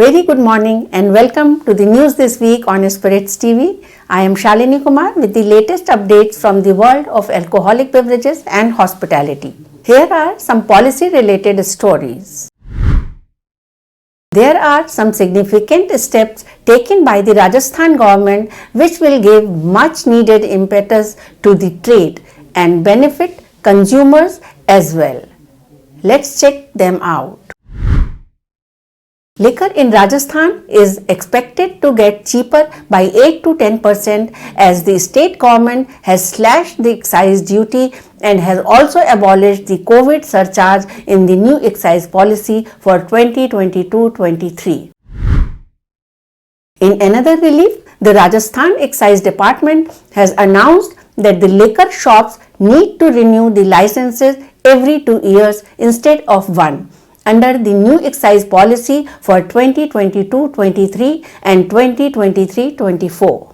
Very good morning and welcome to the news this week on SPIRITZ TV. I am Shalini Kumar with the latest updates from the world of alcoholic beverages and hospitality. Here are some policy related stories. There are some significant steps taken by the Rajasthan government which will give much needed impetus to the trade and benefit consumers as well. Let's check them out. Liquor in Rajasthan is expected to get cheaper by 8 to 10% as the state government has slashed the excise duty and has also abolished the COVID surcharge in the new excise policy for 2022-23. In another relief, the Rajasthan Excise Department has announced that the liquor shops need to renew the licenses every 2 years instead of one, under the new excise policy for 2022-23 and 2023-24.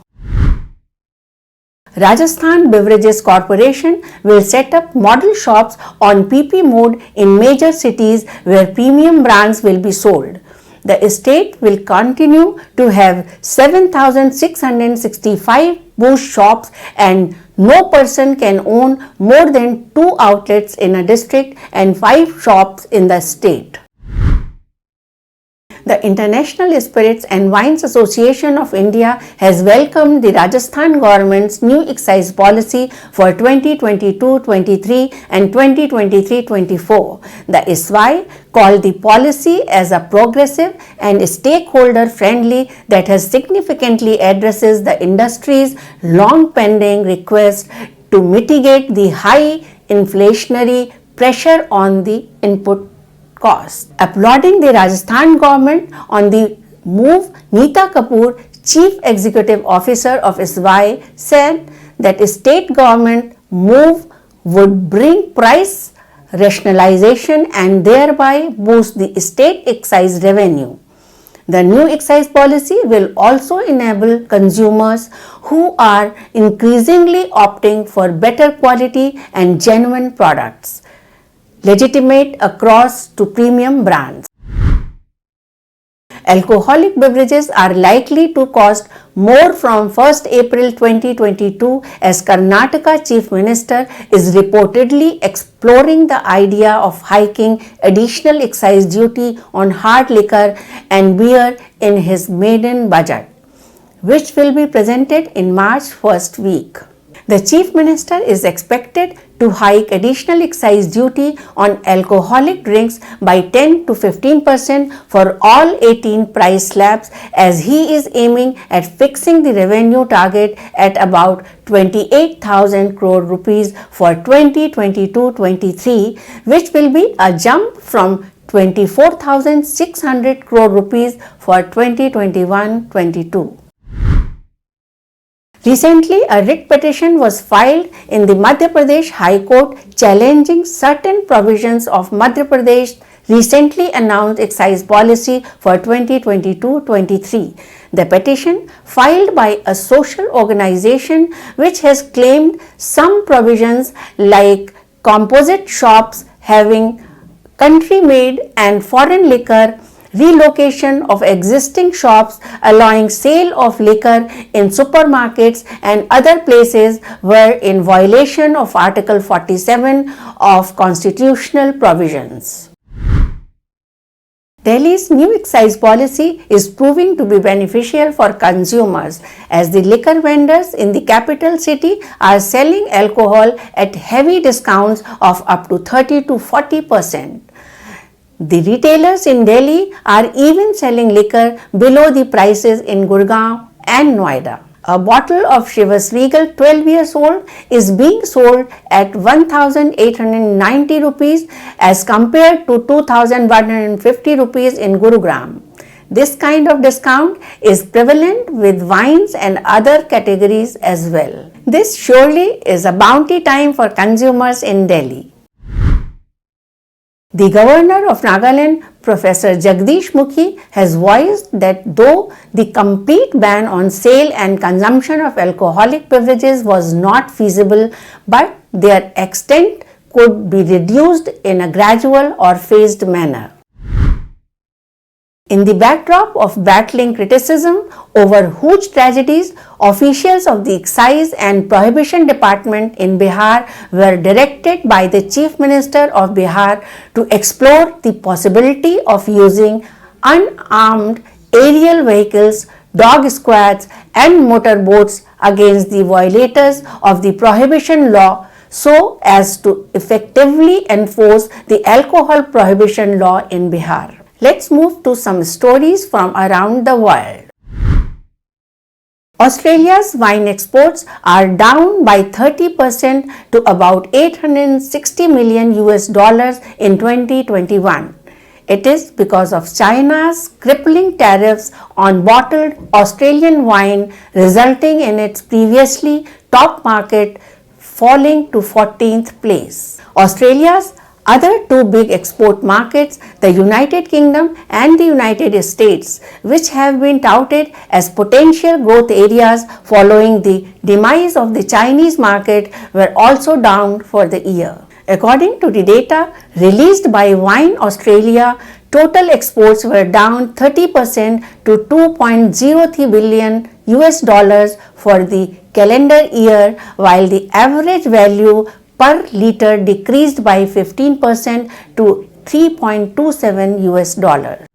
Rajasthan Beverages Corporation will set up model shops on PP mode in major cities where premium brands will be sold. The estate will continue to have 7,665 booth shops and no person can own more than 2 outlets in a district and 5 shops in the state. The International Spirits and Wines Association of India has welcomed the Rajasthan government's new excise policy for 2022-23 and 2023-24. The SY called the policy as a progressive and stakeholder friendly that has significantly addresses the industry's long pending request to mitigate the high inflationary pressure on the input cost. Applauding the Rajasthan government on the move, Neeta Kapoor, Chief Executive Officer of SY, said that a state government move would bring price rationalization and thereby boost the state excise revenue. The new excise policy will also enable consumers who are increasingly opting for better quality and genuine products, legitimate across to premium brands. Alcoholic beverages are likely to cost more from 1st April 2022 as Karnataka Chief Minister is reportedly exploring the idea of hiking additional excise duty on hard liquor and beer in his maiden budget, which will be presented in March first week. The Chief Minister is expected to hike additional excise duty on alcoholic drinks by 10 to 15% for all 18 price slabs as he is aiming at fixing the revenue target at about 28,000 crore rupees for 2022-23, which will be a jump from 24,600 crore rupees for 2021-22. Recently, a writ petition was filed in the Madhya Pradesh High Court challenging certain provisions of Madhya Pradesh recently announced excise policy for 2022-23. The petition, filed by a social organization which has claimed some provisions like composite shops having country-made and foreign liquor, relocation of existing shops, allowing sale of liquor in supermarkets and other places were in violation of Article 47 of constitutional provisions. Delhi's new excise policy is proving to be beneficial for consumers as the liquor vendors in the capital city are selling alcohol at heavy discounts of up to 30 to 40%. The retailers in Delhi are even selling liquor below the prices in Gurgaon and Noida. A bottle of Shiva's Regal 12 years old is being sold at 1,890 rupees as compared to 2,150 rupees in Gurugram. This kind of discount is prevalent with wines and other categories as well. This surely is a bounty time for consumers in Delhi. The Governor of Nagaland, Professor Jagdish Mukhi, has voiced that though the complete ban on sale and consumption of alcoholic beverages was not feasible, but their extent could be reduced in a gradual or phased manner. In the backdrop of battling criticism over huge tragedies, officials of the Excise and Prohibition Department in Bihar were directed by the Chief Minister of Bihar to explore the possibility of using unarmed aerial vehicles, dog squads and motorboats against the violators of the prohibition law so as to effectively enforce the alcohol prohibition law in Bihar. Let's move to some stories from around the world. Australia's wine exports are down by 30% to about 860 million US dollars in 2021. It is because of China's crippling tariffs on bottled Australian wine, resulting in its previously top market falling to 14th place. Australia's other two big export markets, the United Kingdom and the United States, which have been touted as potential growth areas following the demise of the Chinese market, were also down for the year. According to the data released by Wine Australia, total exports were down 30% to 2.03 billion US dollars for the calendar year, while the average value per liter decreased by 15% to 3.27 US dollars.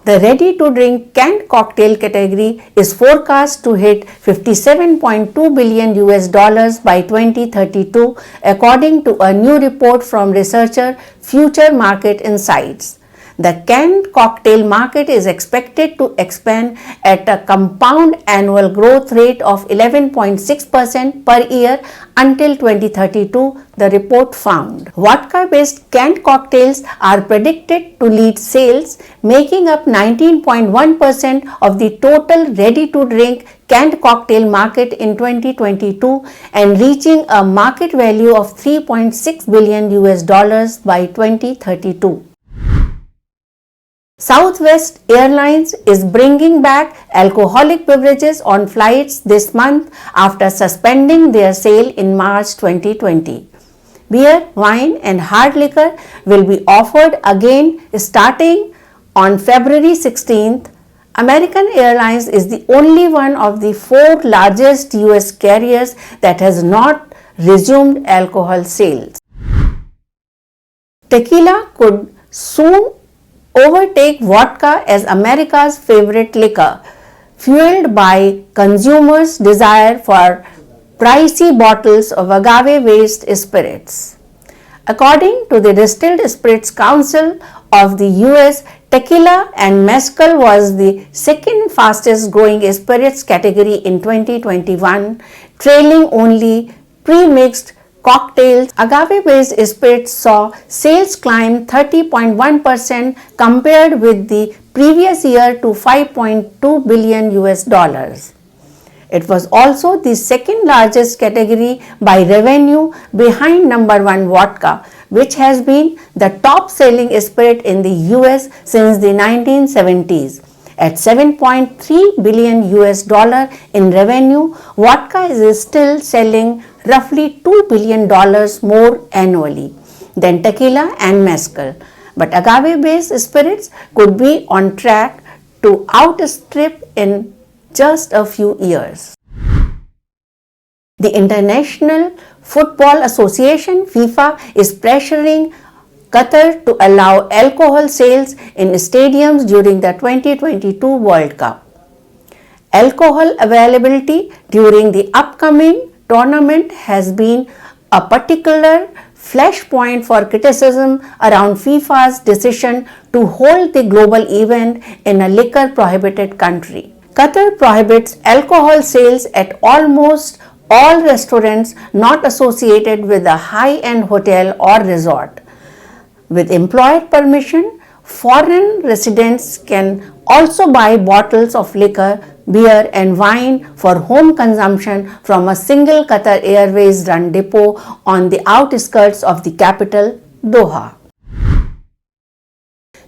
The ready-to-drink canned cocktail category is forecast to hit 57.2 billion US dollars by 2032, according to a new report from researcher Future Market Insights. The canned cocktail market is expected to expand at a compound annual growth rate of 11.6% per year until 2032, the report found. Vodka-based canned cocktails are predicted to lead sales, making up 19.1% of the total ready-to-drink canned cocktail market in 2022 and reaching a market value of 3.6 billion US dollars by 2032. Southwest Airlines is bringing back alcoholic beverages on flights this month after suspending their sale in March 2020. Beer, wine and hard liquor will be offered again starting on February 16th. American Airlines is the only one of the four largest US carriers that has not resumed alcohol sales. Tequila could soon overtake vodka as America's favorite liquor, fueled by consumers' desire for pricey bottles of agave-based spirits. According to the Distilled Spirits Council of the US, tequila and mezcal was the second fastest growing spirits category in 2021, trailing only pre-mixed cocktails. Agave-based spirits saw sales climb 30.1% compared with the previous year to 5.2 billion US dollars. It was also the second largest category by revenue behind number one vodka, which has been the top selling spirit in the US since the 1970s. At 7.3 billion US dollar in revenue, vodka is still selling roughly $2 billion more annually than tequila and mezcal. But agave-based spirits could be on track to outstrip in just a few years. The International Football Association (FIFA) is pressuring Qatar to allow alcohol sales in stadiums during the 2022 World Cup. Alcohol availability during the upcoming tournament has been a particular flashpoint for criticism around FIFA's decision to hold the global event in a liquor prohibited country. Qatar prohibits alcohol sales at almost all restaurants not associated with a high-end hotel or resort. With employer permission, foreign residents can also buy bottles of liquor, beer and wine for home consumption from a single Qatar Airways run depot on the outskirts of the capital, Doha.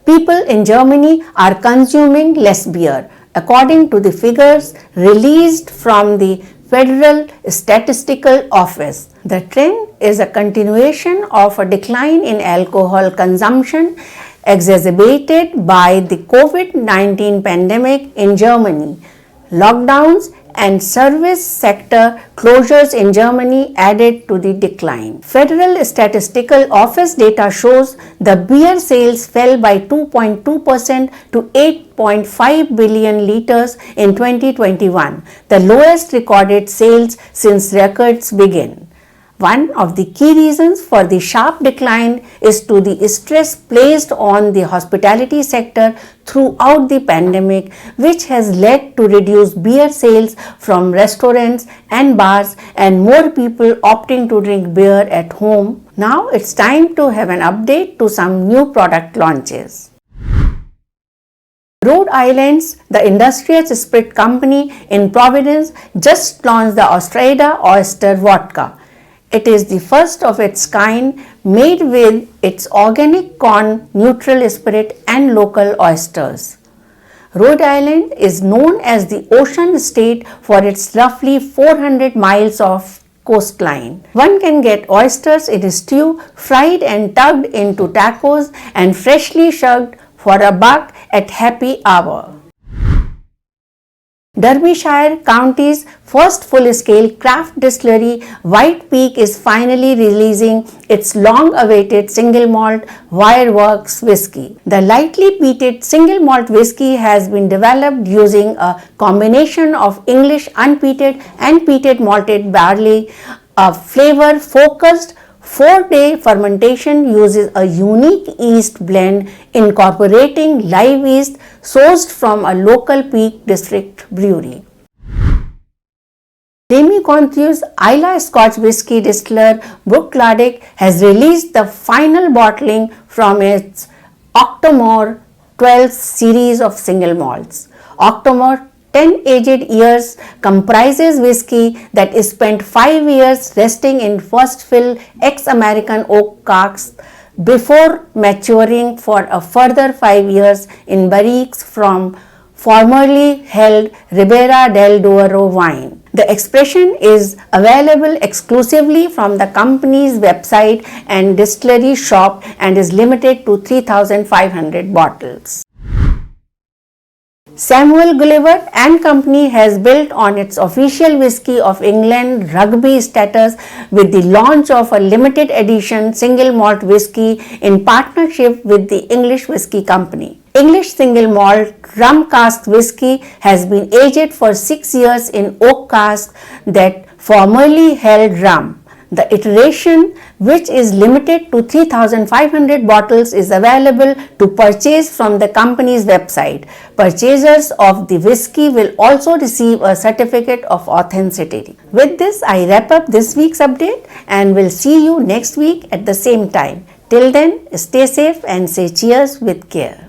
People in Germany are consuming less beer, according to the figures released from the Federal Statistical Office. The trend is a continuation of a decline in alcohol consumption exacerbated by the COVID-19 pandemic in Germany. Lockdowns and service sector closures in Germany added to the decline. Federal Statistical Office data shows the beer sales fell by 2.2% to 8.5 billion liters in 2021, the lowest recorded sales since records began. One of the key reasons for the sharp decline is to the stress placed on the hospitality sector throughout the pandemic, which has led to reduced beer sales from restaurants and bars and more people opting to drink beer at home. Now it's time to have an update to some new product launches. Rhode Island's The Industrious Spirit Company in Providence just launched the Oyster Vodka. It is the first of its kind, made with its organic corn, neutral spirit and local oysters. Rhode Island is known as the ocean state for its roughly 400 miles of coastline. One can get oysters in a stew, fried and tucked into tacos and freshly shucked for $1 at happy hour. Derbyshire County's first full-scale craft distillery, White Peak, is finally releasing its long-awaited single malt Wireworks whiskey. The lightly peated single malt whiskey has been developed using a combination of English unpeated and peated malted barley. A flavor-focused 4-day fermentation uses a unique yeast blend incorporating live yeast sourced from a local Peak District brewery. Demi Conthew's Islay Scotch whisky distiller Brookladdick has released the final bottling from its Octomore 12 series of single malts. Octomore 10 aged years comprises whiskey that is spent 5 years resting in first fill ex-American oak casks before maturing for a further 5 years in barriques from formerly held Ribera del Duero wine. The expression is available exclusively from the company's website and distillery shop and is limited to 3,500 bottles. Samuel Gulliver and Company has built on its official Whisky of England rugby status with the launch of a limited edition single malt whisky in partnership with the English Whisky Company. English single malt rum cask whisky has been aged for 6 years in oak casks that formerly held rum. The iteration, which is limited to 3,500 bottles, is available to purchase from the company's website. Purchasers of the whiskey will also receive a certificate of authenticity. With this, I wrap up this week's update and will see you next week at the same time. Till then, stay safe and say cheers with care.